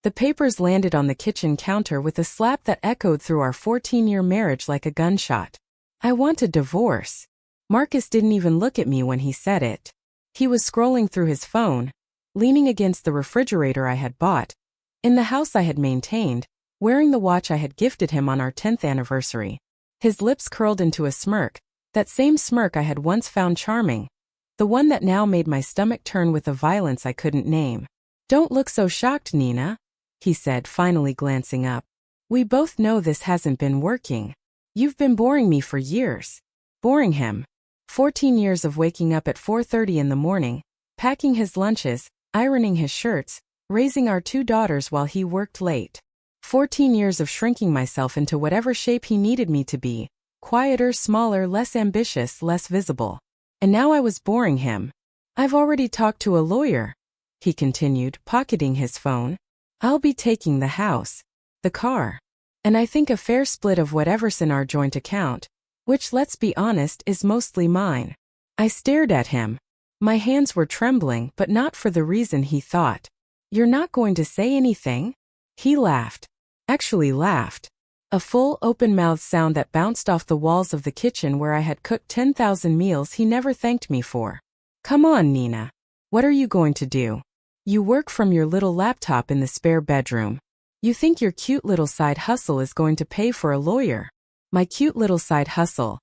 The papers landed on the kitchen counter with a slap that echoed through our 14-year marriage like a gunshot. I want a divorce. Marcus didn't even look at me when he said it. He was scrolling through his phone, leaning against the refrigerator I had bought, in the house I had maintained, wearing the watch I had gifted him on our 10th anniversary. His lips curled into a smirk, that same smirk I had once found charming, the one that now made my stomach turn with a violence I couldn't name. "Don't look so shocked, Nina," he said, finally glancing up. "We both know this hasn't been working. You've been boring me for years." Boring him. 14 years of waking up at 4:30 in the morning, packing his lunches, ironing his shirts, raising our 2 daughters while he worked late. 14 years of shrinking myself into whatever shape he needed me to be, quieter, smaller, less ambitious, less visible. And now I was boring him. "I've already talked to a lawyer," he continued, pocketing his phone. "I'll be taking the house, the car, and I think a fair split of whatever's in our joint account, which, let's be honest, is mostly mine." I stared at him. My hands were trembling, but not for the reason he thought. "You're not going to say anything?" He laughed. Actually laughed. A full, open-mouthed sound that bounced off the walls of the kitchen where I had cooked 10,000 meals he never thanked me for. "Come on, Nina. What are you going to do? You work from your little laptop in the spare bedroom. You think your cute little side hustle is going to pay for a lawyer?" My cute little side hustle.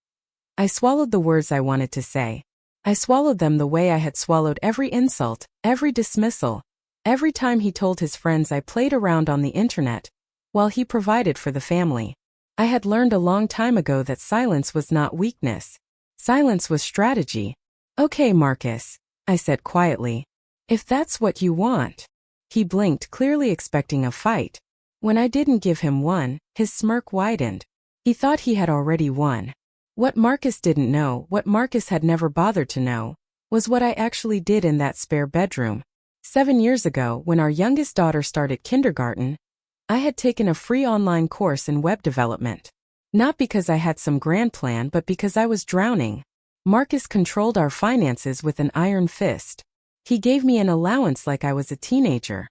I swallowed the words I wanted to say. I swallowed them the way I had swallowed every insult, every dismissal, every time he told his friends I played around on the internet, while he provided for the family. I had learned a long time ago that silence was not weakness. Silence was strategy. "Okay, Marcus," I said quietly. "If that's what you want." He blinked, clearly expecting a fight. When I didn't give him one, his smirk widened. He thought he had already won. What Marcus didn't know, what Marcus had never bothered to know, was what I actually did in that spare bedroom. 7 years ago, when our youngest daughter started kindergarten, I had taken a free online course in web development. Not because I had some grand plan, but because I was drowning. Marcus controlled our finances with an iron fist. He gave me an allowance like I was a teenager.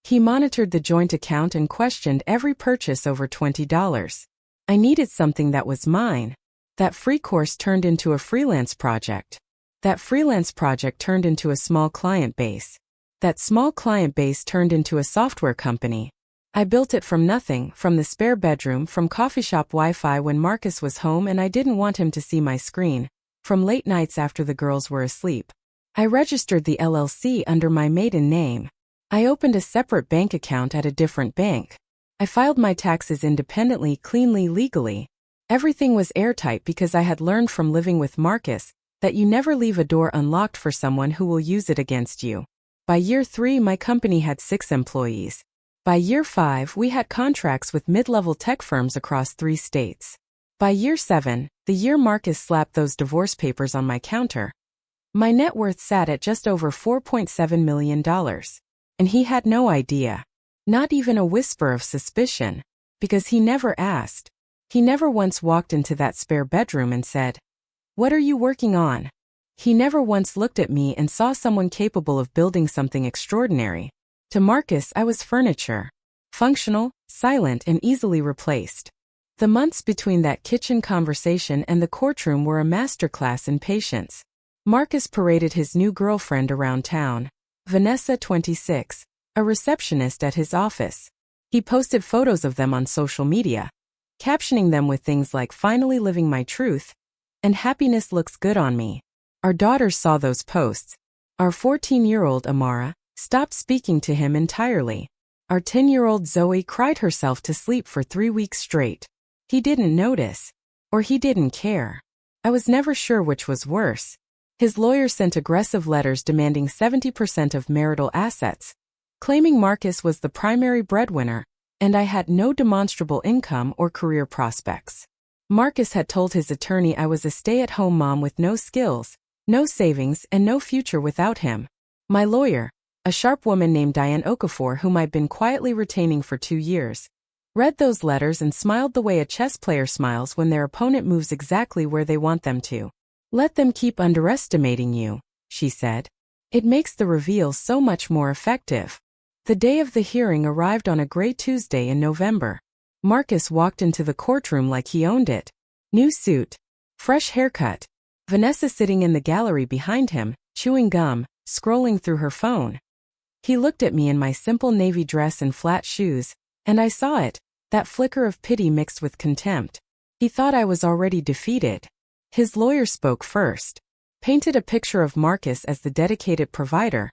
He monitored the joint account and questioned every purchase over $20. I needed something that was mine. That free course turned into a freelance project. That freelance project turned into a small client base. That small client base turned into a software company. I built it from nothing, from the spare bedroom, from coffee shop Wi-Fi when Marcus was home and I didn't want him to see my screen, from late nights after the girls were asleep. I registered the LLC under my maiden name. I opened a separate bank account at a different bank. I filed my taxes independently, cleanly, legally. Everything was airtight because I had learned from living with Marcus that you never leave a door unlocked for someone who will use it against you. By year 3, my company had 6 employees. By year 5, we had contracts with mid-level tech firms across 3 states. By year 7, the year Marcus slapped those divorce papers on my counter, my net worth sat at just over $4.7 million. And he had no idea. Not even a whisper of suspicion, because he never asked. He never once walked into that spare bedroom and said, "What are you working on?" He never once looked at me and saw someone capable of building something extraordinary. To Marcus, I was furniture. Functional, silent, and easily replaced. The months between that kitchen conversation and the courtroom were a masterclass in patience. Marcus paraded his new girlfriend around town, Vanessa, 26, a receptionist at his office. He posted photos of them on social media, captioning them with things like "finally living my truth" and "happiness looks good on me." Our daughters saw those posts. Our 14-year-old Amara stopped speaking to him entirely. Our 10-year-old Zoe cried herself to sleep for 3 weeks straight. He didn't notice. Or he didn't care. I was never sure which was worse. His lawyer sent aggressive letters demanding 70% of marital assets, claiming Marcus was the primary breadwinner, and I had no demonstrable income or career prospects. Marcus had told his attorney I was a stay-at-home mom with no skills, no savings, and no future without him. My lawyer, a sharp woman named Diane Okafor whom I'd been quietly retaining for 2 years, read those letters and smiled the way a chess player smiles when their opponent moves exactly where they want them to. "Let them keep underestimating you," she said. "It makes the reveal so much more effective." The day of the hearing arrived on a gray Tuesday in November. Marcus walked into the courtroom like he owned it. New suit. Fresh haircut. Vanessa sitting in the gallery behind him, chewing gum, scrolling through her phone. He looked at me in my simple navy dress and flat shoes, and I saw it, that flicker of pity mixed with contempt. He thought I was already defeated. His lawyer spoke first. Painted a picture of Marcus as the dedicated provider,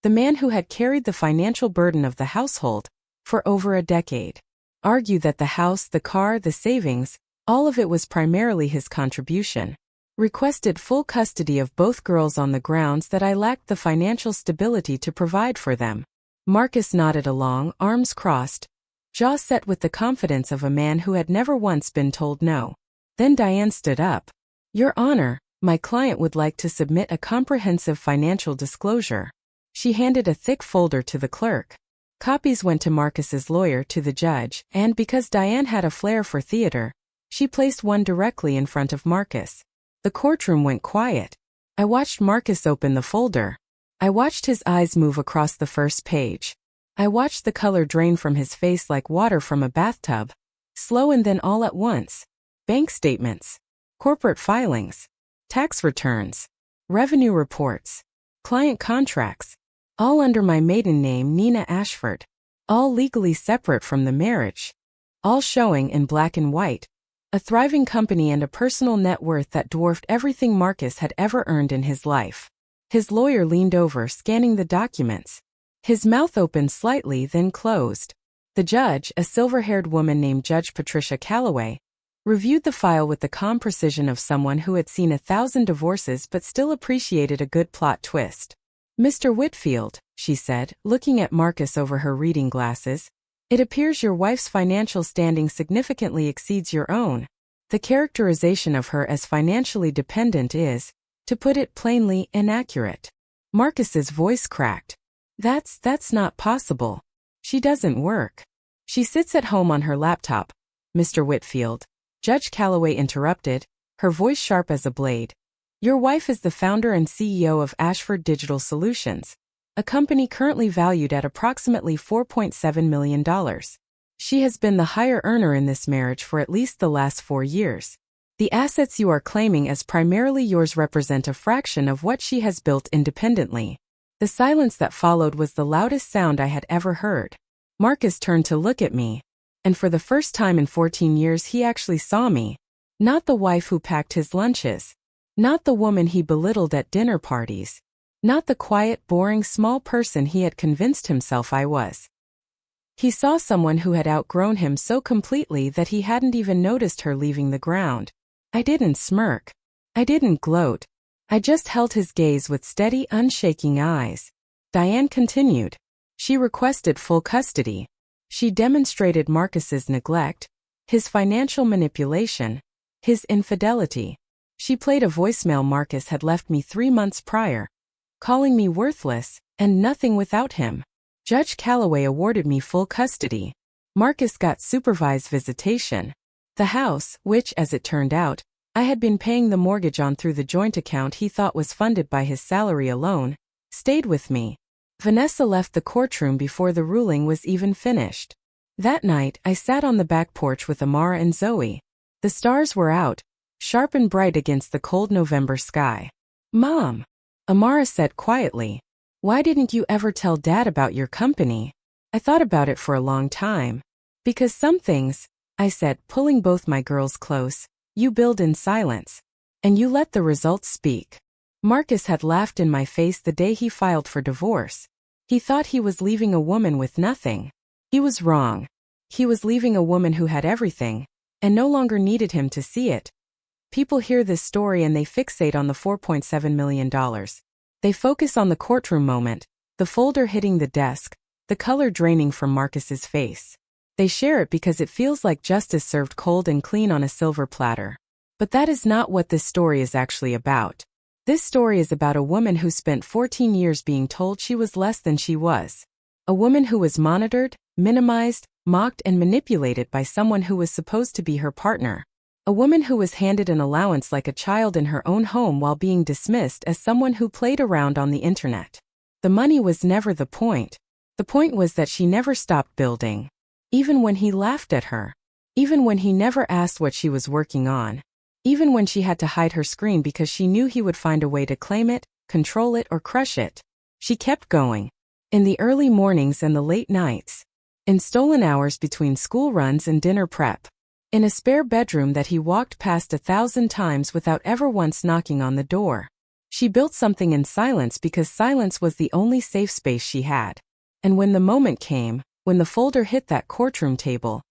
the man who had carried the financial burden of the household for over a decade. Argued that the house, the car, the savings, all of it was primarily his contribution. Requested full custody of both girls on the grounds that I lacked the financial stability to provide for them. Marcus nodded along, arms crossed, jaw set with the confidence of a man who had never once been told no. Then Diane stood up. Your Honor, my client would like to submit a comprehensive financial disclosure. She handed a thick folder to the clerk. Copies went to Marcus's lawyer, to the judge, and because Diane had a flair for theater, she placed one directly in front of Marcus. The courtroom went quiet. I watched Marcus open the folder. I watched his eyes move across the first page. I watched the color drain from his face like water from a bathtub. Slow and then all at once. Bank statements. Corporate filings. Tax returns. Revenue reports. Client contracts. All under my maiden name, Nina Ashford. All legally separate from the marriage. All showing in black and white. A thriving company and a personal net worth that dwarfed everything Marcus had ever earned in his life. His lawyer leaned over, scanning the documents. His mouth opened slightly, then closed. The judge, a silver-haired woman named Judge Patricia Calloway, reviewed the file with the calm precision of someone who had seen 1,000 divorces but still appreciated a good plot twist. Mr. Whitfield, she said, looking at Marcus over her reading glasses, it appears your wife's financial standing significantly exceeds your own. The characterization of her as financially dependent is, to put it plainly, inaccurate. Marcus's voice cracked. That's not possible. She doesn't work. She sits at home on her laptop, Mr. Whitfield. Judge Calloway interrupted, her voice sharp as a blade. Your wife is the founder and CEO of Ashford Digital Solutions, a company currently valued at approximately $4.7 million. She has been the higher earner in this marriage for at least the last 4 years. The assets you are claiming as primarily yours represent a fraction of what she has built independently. The silence that followed was the loudest sound I had ever heard. Marcus turned to look at me, and for the first time in 14 years he actually saw me. Not the wife who packed his lunches. Not the woman he belittled at dinner parties. Not the quiet, boring, small person he had convinced himself I was. He saw someone who had outgrown him so completely that he hadn't even noticed her leaving the ground. I didn't smirk. I didn't gloat. I just held his gaze with steady, unshaking eyes. Diane continued. She requested full custody. She demonstrated Marcus's neglect, his financial manipulation, his infidelity. She played a voicemail Marcus had left me 3 months prior, calling me worthless and nothing without him. Judge Calloway awarded me full custody. Marcus got supervised visitation. The house, which, as it turned out, I had been paying the mortgage on through the joint account he thought was funded by his salary alone, stayed with me. Vanessa left the courtroom before the ruling was even finished. That night, I sat on the back porch with Amara and Zoe. The stars were out, sharp and bright against the cold November sky. Mom, Amara said quietly, why didn't you ever tell Dad about your company? I thought about it for a long time. Because some things, I said, pulling both my girls close, you build in silence. And you let the results speak. Marcus had laughed in my face the day he filed for divorce. He thought he was leaving a woman with nothing. He was wrong. He was leaving a woman who had everything, and no longer needed him to see it. People hear this story and they fixate on the $4.7 million. They focus on the courtroom moment, the folder hitting the desk, the color draining from Marcus's face. They share it because it feels like justice served cold and clean on a silver platter. But that is not what this story is actually about. This story is about a woman who spent 14 years being told she was less than she was. A woman who was monitored, minimized, mocked and manipulated by someone who was supposed to be her partner. A woman who was handed an allowance like a child in her own home while being dismissed as someone who played around on the internet. The money was never the point. The point was that she never stopped building. Even when he laughed at her. Even when he never asked what she was working on. Even when she had to hide her screen because she knew he would find a way to claim it, control it, or crush it. She kept going. In the early mornings and the late nights. In stolen hours between school runs and dinner prep. In a spare bedroom that he walked past 1,000 times without ever once knocking on the door. She built something in silence because silence was the only safe space she had. And when the moment came, when the folder hit that courtroom table,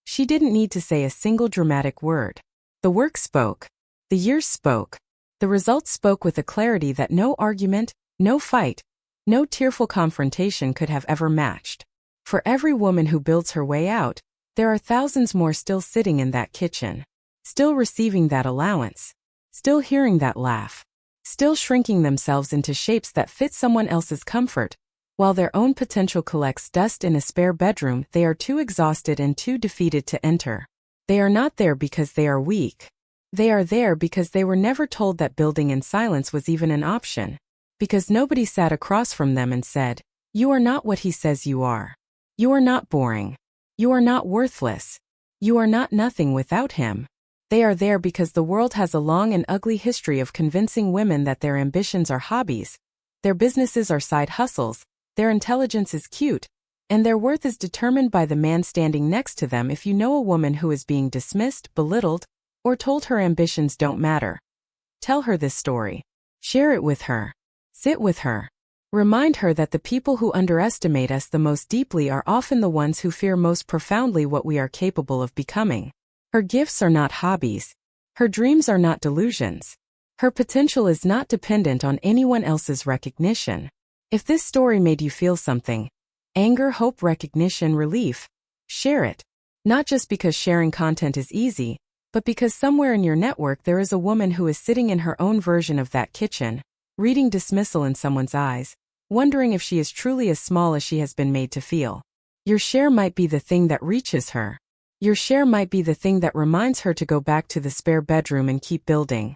she didn't need to say a single dramatic word. The work spoke. The years spoke. The results spoke with a clarity that no argument, no fight, no tearful confrontation could have ever matched. For every woman who builds her way out, there are thousands more still sitting in that kitchen. Still receiving that allowance. Still hearing that laugh. Still shrinking themselves into shapes that fit someone else's comfort. While their own potential collects dust in a spare bedroom, they are too exhausted and too defeated to enter. They are not there because they are weak. They are there because they were never told that building in silence was even an option. Because nobody sat across from them and said, "You are not what he says you are. You are not boring. You are not worthless. You are not nothing without him." They are there because the world has a long and ugly history of convincing women that their ambitions are hobbies, their businesses are side hustles, their intelligence is cute, and their worth is determined by the man standing next to them. If you know a woman who is being dismissed, belittled, or told her ambitions don't matter, tell her this story. Share it with her. Sit with her. Remind her that the people who underestimate us the most deeply are often the ones who fear most profoundly what we are capable of becoming. Her gifts are not hobbies. Her dreams are not delusions. Her potential is not dependent on anyone else's recognition. If this story made you feel something, anger, hope, recognition, relief, share it. Not just because sharing content is easy, but because somewhere in your network there is a woman who is sitting in her own version of that kitchen, reading dismissal in someone's eyes, wondering if she is truly as small as she has been made to feel. Your share might be the thing that reaches her. Your share might be the thing that reminds her to go back to the spare bedroom and keep building.